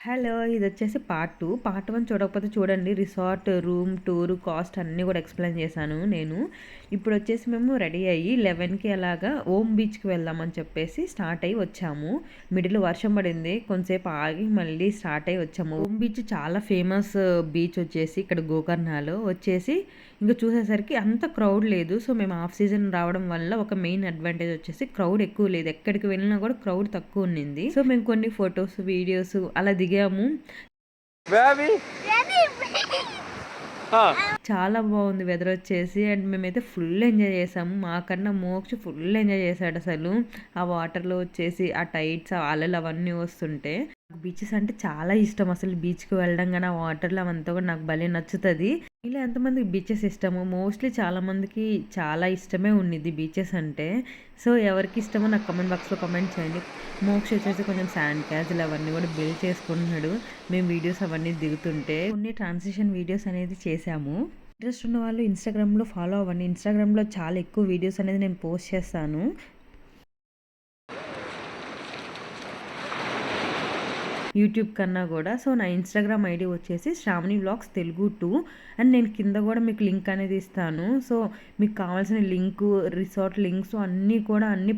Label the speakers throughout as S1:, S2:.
S1: Hello! ఇదొచ్చేసి part 2. Part 1 చూడకపోతే చూడండి. Resort, room tour, cost అన్నీ కూడా ఎక్స్‌ప్లెయిన్ చేశాను నేను. ఇప్పుడొచ్చేసి మేము రెడీ అయ్యి 11కి అలాగా ఓమ్ బీచ్‌కి వెళ్దామని చెప్పేసి స్టార్ట్ అయ్యి వచ్చాము. మిడిల్‌లో వర్షం పడింది. కొంతసేపు ఆగి మళ్ళీ స్టార్ట్ అయ్యి వచ్చాము. ఓమ్ బీచ్ చాలా ఫేమస్ బీచ్ వచ్చేసి ఇక్కడ గోకర్ణలో వచ్చేసి ఇంక చూసేసరికి అంత క్రౌడ్ లేదు. సో, మేము హాఫ్ సీజన్ రావడం వల్ల ఒక మెయిన్ అడ్వాంటేజ్ వచ్చేసి క్రౌడ్ ఎక్కువ లేదు. ఎక్కడికి వెళ్ళినా కూడా క్రౌడ్ తక్కువ ఉన్నింది. సో, మేము కొన్ని ఫోటోస్, వీడియోస్ అలా దిగాము.
S2: బేబీ
S1: చాలా బాగుంది వెదర్ వచ్చేసి. అండ్ మేమైతే ఫుల్ ఎంజాయ్ చేసాము. మాకన్నా మోక్ష ఫుల్ ఎంజాయ్ చేశాడు అసలు. ఆ వాటర్‌లో వచ్చేసి ఆ టైడ్స్, ఆ అలలు అవన్నీ వస్తుంటే. బీచెస్ అంటే చాలా ఇష్టం. అసలు బీచ్‌కి వెళ్ళడం గాని, ఆ వాటర్‌లో అవంతా కూడా నాకు భలే నచ్చుతది. మీలో ఎంతమందికి బీచెస్ ఇష్టము? మోస్ట్‌లీ చాలామందికి చాలా ఇష్టమే ఉండిద్ది బీచెస్ అంటే. సో, ఎవరికి ఇష్టమో నాకు కామెంట్ బాక్స్‌లో కామెంట్ చేయండి. మోక్ష వచ్చేసి కొంచెం శాండ్ క్యాజిల్ అవన్నీ కూడా బిల్డ్ చేసుకుంటున్నాడు. మేము వీడియోస్ అవన్నీ దిగుతుంటే. కొన్ని ట్రాన్సిషన్ వీడియోస్ అనేది చేశాము. ఇంట్రెస్ట్ ఉన్న వాళ్ళు ఇన్‌స్టాగ్రామ్‌లో ఫాలో అవ్వండి. ఇన్‌స్టాగ్రామ్‌లో చాలా ఎక్కువ వీడియోస్ అనేది నేను పోస్ట్ చేస్తాను. యూట్యూబ్ కన్నా కూడా. సో, నా ఇన్‌స్టాగ్రామ్ ఐడీ వచ్చేసి శ్రావణి వ్లాగ్స్ తెలుగు 2 అండ్ నేను కింద కూడా మీకు లింక్ అనేది ఇస్తాను. సో, మీకు కావాల్సిన లింకు, రిసార్ట్ లింక్స్ అన్నీ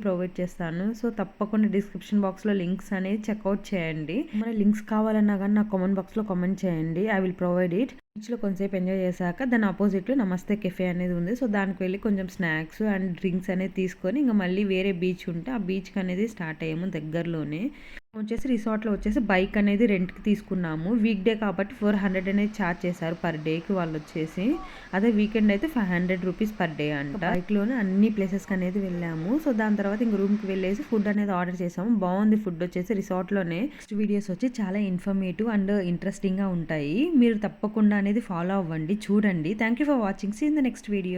S1: ప్రొవైడ్ చేస్తాను. సో, తప్పకుండా డిస్క్రిప్షన్ బాక్స్‌లో లింక్స్ అనేది చెక్‌ఔట్ చేయండి. మన లింక్స్ కావాలన్నా గానీ నాకు కామెంట్ బాక్స్‌లో కామెంట్ చేయండి. I will provide it. బీచ్‌లో కొంతసేపు ఎంజాయ్ చేశాక దాని అపోజిట్‌లో నమస్తే కెఫే అనేది ఉంది. సో, దానికి వెళ్ళి కొంచెం స్నాక్స్ అండ్ డ్రింక్స్ అనేది తీసుకొని ఇంక మళ్ళీ వేరే బీచ్ ఉంటే ఆ బీచ్‌కి అనేది స్టార్ట్ అయ్యాము దగ్గరలోనే. వచ్చేసి రిసార్ట్‌లో వచ్చేసి బైక్ అనేది రెంట్‌కి తీసుకున్నాము. వీక్ డే కాబట్టి 400 అనేది ఛార్జ్ చేశారు పర్ డేకి వాళ్ళొచ్చేసి. అదే వీకెండ్ అయితే 500 రూపీస్ పర్ డే అంట. బైక్‌లోనే అన్ని ప్లేసెస్‌కి అనేది వెళ్ళాము. సో, దాని తర్వాత ఇంక రూమ్‌కి వెళ్ళేసి ఫుడ్ అనేది ఆర్డర్ చేసాము. బాగుంది ఫుడ్ వచ్చేసి రిసార్ట్‌లోనే. నెక్స్ట్ వీడియోస్ వచ్చి చాలా ఇన్ఫర్మేటివ్ అండ్ ఇంట్రెస్టింగ్‌గా ఉంటాయి. మీరు తప్పకుండా అనేది ఫాలో అవ్వండి. చూడండి. Thank you for watching. See in the next video.